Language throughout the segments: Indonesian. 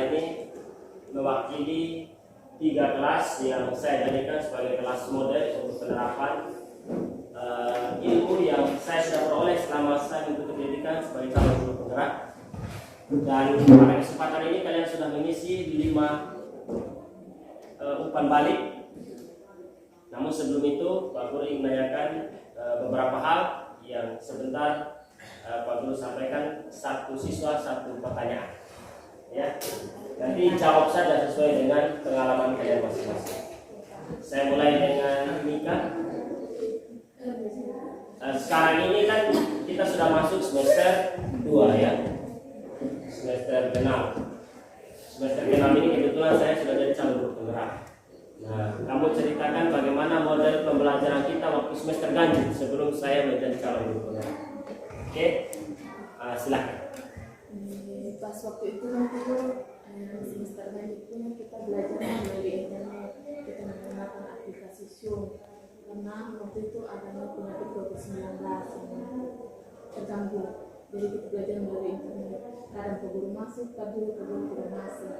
saya ini mewakili 3 kelas yang saya jadikan sebagai kelas model untuk penerapan ilmu yang saya sudah peroleh selama saya mengikuti pendidikan sebagai calon guru penggerak. Dan pada kesempatan ini kalian sudah mengisi 5 umpan balik. Namun sebelum itu Pak Guru ingin menanyakan beberapa hal yang sebentar Pak Guru sampaikan. Satu siswa satu pertanyaan, ya. Nanti jawab saja sesuai dengan pengalaman kalian masing-masing. Saya mulai dengan Mika. Sekarang ini kan kita sudah masuk semester 2, ya. Semester 6. Semester 6 ini kebetulan saya sudah jadi calon guru penggerak. Nah, kamu ceritakan bagaimana model pembelajaran kita waktu semester ganjil sebelum saya menjadi calon guru penggerak. Oke, silakan. Pas waktu itu semester ganjil itu kita belajar melalui internet, kita menggunakan aplikasi Zoom karena waktu itu adanya penyakit COVID-19 yang terganggu. Jadi kita belajar melalui internet. Kadang ke guru masuk, kadang ke guru tidak masuk.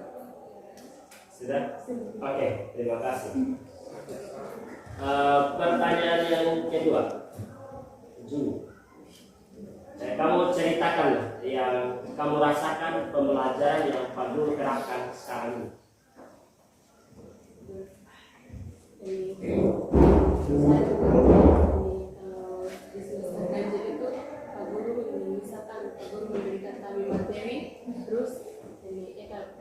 Sudah? Oke, terima kasih. Pertanyaan yang kedua, Ju. Kamu ceritakan yang kamu rasakan pembelajaran yang Pak Guru kerahkan sekarang ini. Kalau di semester ganjil itu Pak Guru misalkan Pak Guru memberikan kami materi, terus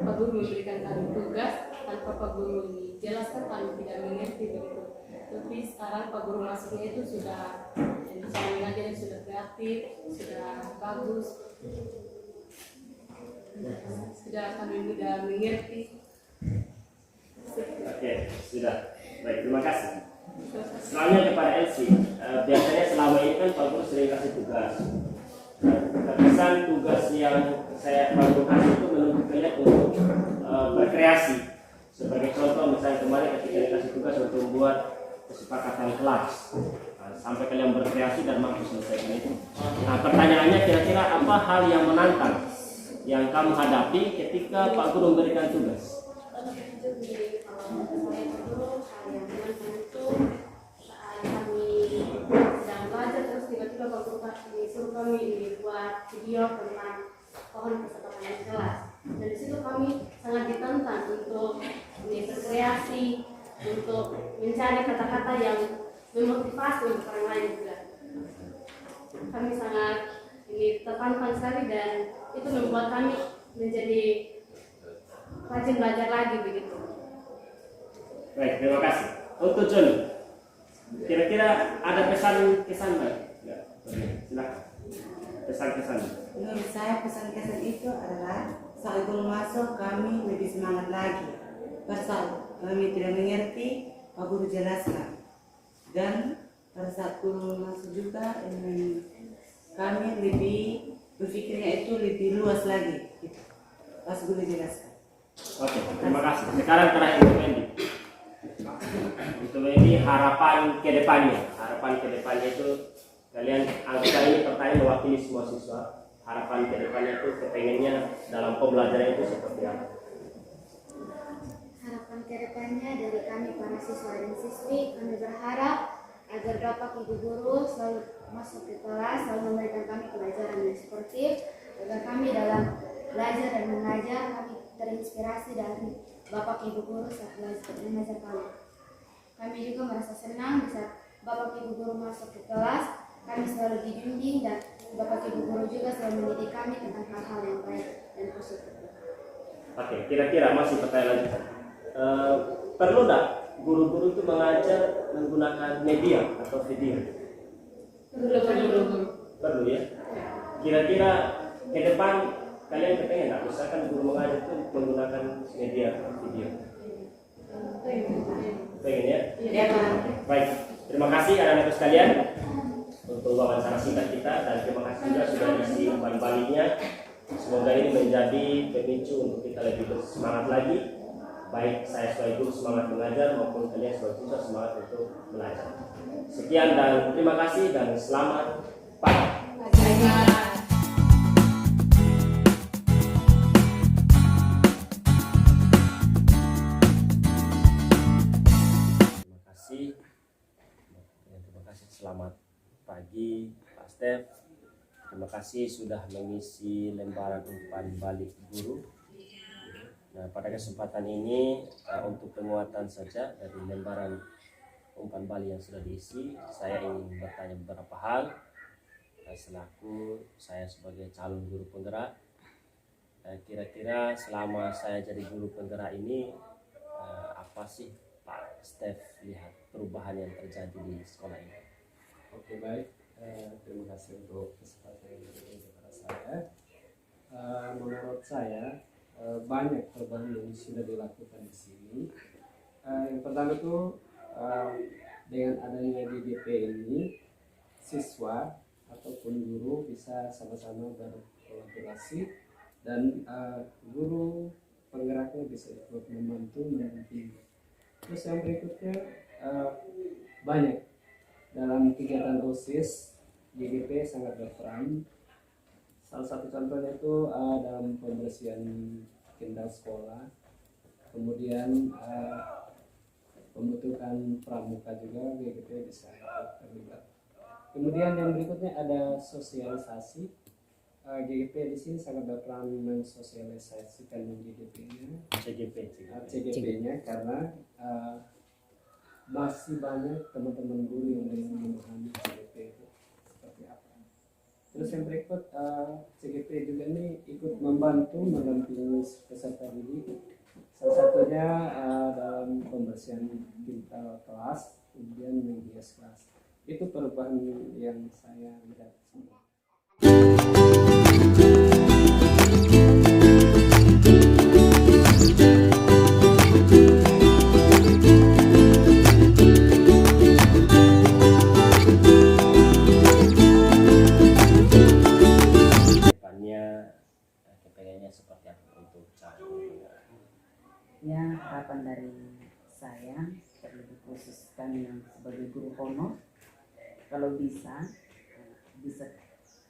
Pak Guru memberikan kami tugas tanpa Pak Guru ini jelaskan kami tidak mengerti begitu. Tapi sekarang Pak Guru masuknya itu sudah cara mengajarnya sudah kreatif, sudah bagus, sudah kami mudah mengerti. Oke, sudah. Baik, terima kasih. Selanjutnya kepada Elsie. Biasanya selama ini kan Pak Guru sering kasih tugas. Terkesan tugas yang saya Pak Guru kasih itu menuntut kalian untuk berkreasi. Sebagai contoh, misalnya kemarin ketika dikasih tugas untuk membuat kesepakatan kelas, sampai kalian berkreasi dan mampu selesaikan itu. Nah, pertanyaannya kira-kira apa hal yang menantang yang kamu hadapi ketika Pak Guru memberikan tugas? Saat kami sedang belajar terus tiba-tiba Pak Guru suruh kami buat video tentang pohon kesepakatan kelas. Dan di situ kami sangat ditantang untuk berkreasi, untuk mencari kata-kata yang memotivasi untuk orang lain juga. Kami sangat tertantang sekali dan itu membuat kami menjadi rajin belajar lagi begitu. Baik, terima kasih. Untuk Joni, kira-kira ada pesan-kesan baik? Ya, silakan. Pesan-kesan. Menurut saya pesan-kesan itu adalah saat guru masuk kami lebih semangat lagi. Pada saat kami tidak mengerti, Pak Guru jelaskan. Dan pada saat guru masuk juga kami lebih berpikirnya itu lebih luas lagi. Pas guru jelaskan. Oke, terima kasih. Sekarang terakhir untuk Wendy. Untuk Wendy, harapan ke depannya itu kalian anggap ini pertanyaan mewakili semua siswa. Harapan ke depannya itu kepengennya dalam pembelajaran itu seperti apa? Harapan kedepannya dari kami para siswa dan siswi, kami berharap agar Bapak Ibu Guru selalu masuk ke kelas, selalu memberikan kami pelajaran yang sportif, agar kami dalam belajar dan mengajar kami terinspirasi dari Bapak Ibu Guru saat belajar dan mengajar kami. Kami juga merasa senang bisa Bapak Ibu Guru masuk ke kelas, kami selalu dibimbing dan Bapak Ibu Guru juga selalu mendidik kami tentang hal-hal yang baik dan positif. Oke, kira-kira masih pertanyaan lanjutan. Perlu tidak guru-guru itu mengajar menggunakan media atau video? Perlu ya. Kira-kira ke depan kalian kepengen nggak? Misalkan guru mengajar itu menggunakan media atau video? Pengen ya? Ya, Pak. Baik, terima kasih anak-anak sekalian untuk wawancara singkat kita dan terima kasih juga sudah isi umpan baliknya. Semoga ini menjadi pemicu untuk kita lebih bersemangat lagi. Baik saya sebagai guru semangat mengajar maupun kalian sebagai siswa semangat untuk belajar. Sekian dan terima kasih dan selamat pagi. pagi Pak Stef. Terima kasih sudah mengisi lembaran umpan balik guru. Nah, pada kesempatan ini untuk penguatan saja dari lembaran umpan balik yang sudah diisi, saya ingin bertanya beberapa hal. Selaku saya sebagai calon guru penggerak, kira-kira selama saya jadi guru penggerak ini apa sih Pak Stef lihat perubahan yang terjadi di sekolah ini? Oke, baik. Terima kasih untuk kesempatan yang diberikan kepada saya. Menurut saya banyak perubahan yang sudah dilakukan di sini. Yang pertama itu dengan adanya DDP ini, siswa ataupun guru bisa sama-sama berkolaborasi dan guru penggeraknya bisa ikut membantu mendampingi. Terus yang berikutnya banyak dalam kegiatan OSIS, DDP sangat berperan. Salah satu contohnya itu dalam pembersihan kendang sekolah, kemudian pembentukan pramuka juga DDP bisa terlibat. Kemudian yang berikutnya ada sosialisasi. GGP di sini sangat berperan mensosialisasikan GGP-nya, CGP-nya karena masih banyak teman-teman guru yang belum memahami CGP itu seperti apa. Terus yang berikut CGP juga ini ikut membantu mendampingi peserta didik. Salah satunya dalam pembersihan kelas, kemudian menghias kelas. Itu perubahan yang saya lihat semua. Seperti apa untuk calon? Ya, harapan dari saya terlebih khususkan yang sebagai guru honor, kalau bisa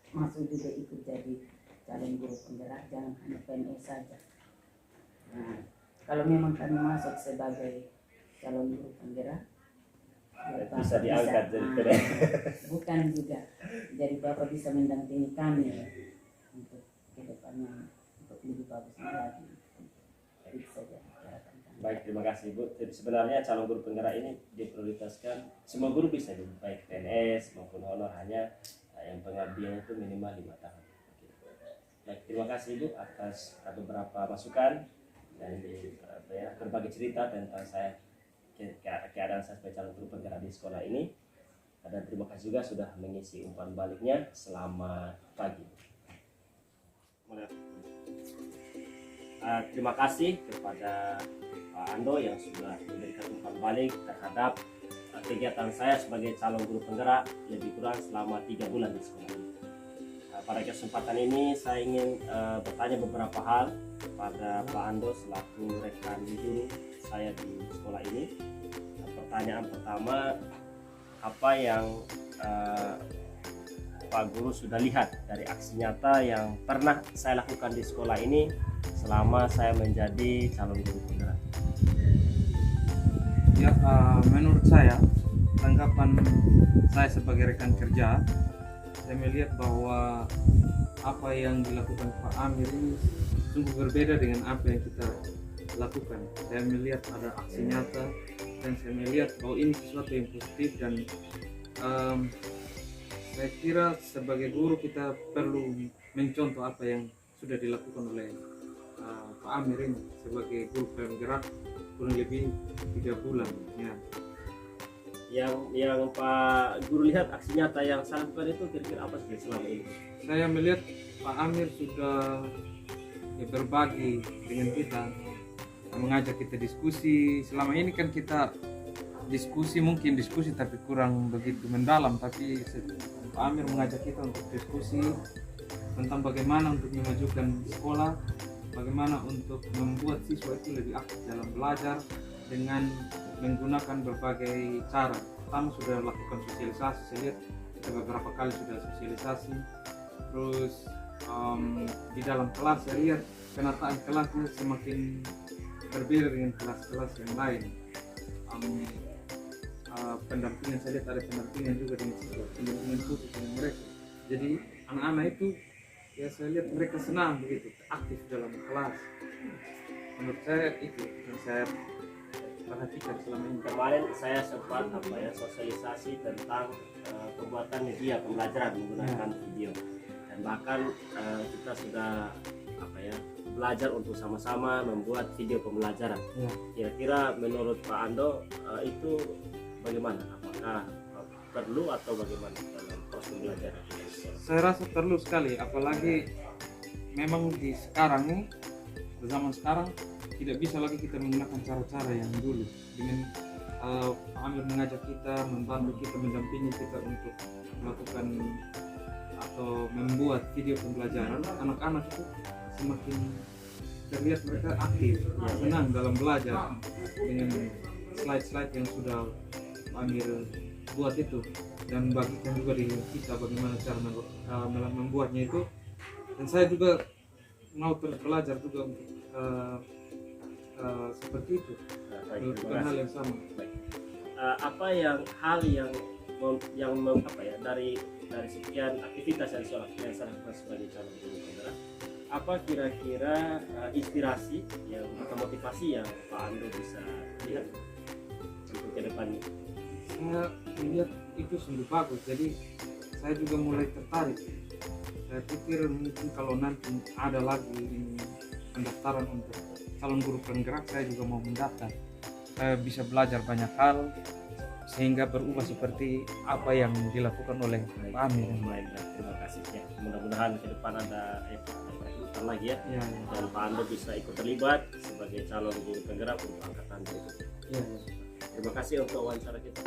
masuk juga ikut jadi calon guru penggerak, jangan hanya PNS saja. Nah, kalau memang kami masuk sebagai calon guru penggerak, bisa diangkat jadi PNS. Bukan juga, jadi Bapak bisa mendampingi kami untuk kedepannya lebih bagus lagi. Itu saja harapan kami. Baik, terima kasih Bu. Jadi sebenarnya calon guru penggerak ini diprioritaskan semua guru bisa, baik PNS maupun honor, hanya yang pengabdiannya itu minimal 5 tahun. Baik, terima kasih Bu atas beberapa masukan dan berbagi cerita tentang saya keadaan saya sebagai calon guru penggerak di sekolah ini. Dan terima kasih juga sudah mengisi umpan baliknya. Selamat pagi. Terima kasih kepada Pak Ando yang sudah memberikan umpan balik terhadap kegiatan saya sebagai calon guru penggerak lebih kurang selama 3 bulan di sekolah ini. Pada kesempatan ini saya ingin bertanya beberapa hal kepada Pak Ando selaku rekan guru saya di sekolah ini. Pertanyaan pertama, apa yang Pak Guru sudah lihat dari aksi nyata yang pernah saya lakukan di sekolah ini selama saya menjadi calon guru penggerak? Ya, menurut saya, tanggapan saya sebagai rekan kerja, saya melihat bahwa apa yang dilakukan Pak Amir ini sungguh berbeda dengan apa yang kita lakukan. Saya melihat ada aksi nyata dan saya melihat bahwa ini sesuatu yang positif dan saya kira sebagai guru kita perlu mencontoh apa yang sudah dilakukan oleh Pak Amir ini sebagai guru penggerak kurang lebih 3 bulan ya. Yang Pak Guru lihat aksi nyata yang saya lakukan itu kira-kira apa sih selama ini? Saya melihat Pak Amir sudah berbagi dengan kita, mengajak kita diskusi. Selama ini kan kita diskusi tapi kurang begitu mendalam, tapi Pak Amir mengajak kita untuk diskusi tentang bagaimana untuk memajukan sekolah, bagaimana untuk membuat siswa itu lebih aktif dalam belajar dengan menggunakan berbagai cara. Pertama sudah lakukan sosialisasi, saya lihat kita beberapa kali sudah sosialisasi. Terus di dalam kelas saya lihat penataan kelasnya semakin berbeda dengan kelas-kelas yang lain. pendampingan, saya lihat ada pendampingan juga dengan pendampingan khusus dengan mereka. Jadi anak-anak itu ya saya lihat mereka senang begitu, aktif dalam kelas. Menurut saya itu yang saya perhatikan selama ini. Kemarin saya sempat sosialisasi tentang pembuatan media pembelajaran menggunakan video, dan bahkan kita sudah belajar untuk sama-sama membuat video pembelajaran. Kira-kira menurut Pak Ando itu bagaimana? Apakah perlu atau bagaimana dalam proses pembelajaran? Saya rasa perlu sekali, apalagi memang di sekarang nih, zaman sekarang tidak bisa lagi kita menggunakan cara-cara yang dulu dengan Pak Amir mengajak kita, membantu kita, mendampingi kita untuk melakukan atau membuat video pembelajaran. Anak-anak itu semakin terlihat mereka aktif, senang dalam belajar dengan slide-slide yang sudah Pak Amir buat itu, dan bagikan juga di kita bagaimana cara membuatnya itu. Dan saya juga mau terus belajar juga untuk seperti itu, melakukan hal yang sama. Apa hal yang dari sekian aktivitas yang saya lakukan sebagai calon guru penggerak, apa kira-kira inspirasi atau motivasi yang Pak Ando bisa lihat untuk ke depannya? Saya melihat itu sungguh bagus, jadi saya juga mulai tertarik. Saya pikir mungkin kalau nanti ada lagi pendaftaran untuk calon guru penggerak, saya juga mau mendaftar. Saya bisa belajar banyak hal sehingga berubah seperti apa yang dilakukan oleh Pak Amir. Terima kasih ya. Mudah-mudahan ke depan ada perekrutan lagi ya. Dan Pak Ando bisa ikut terlibat sebagai calon guru penggerak untuk angkatan berikutnya. Terima kasih untuk wawancara kita.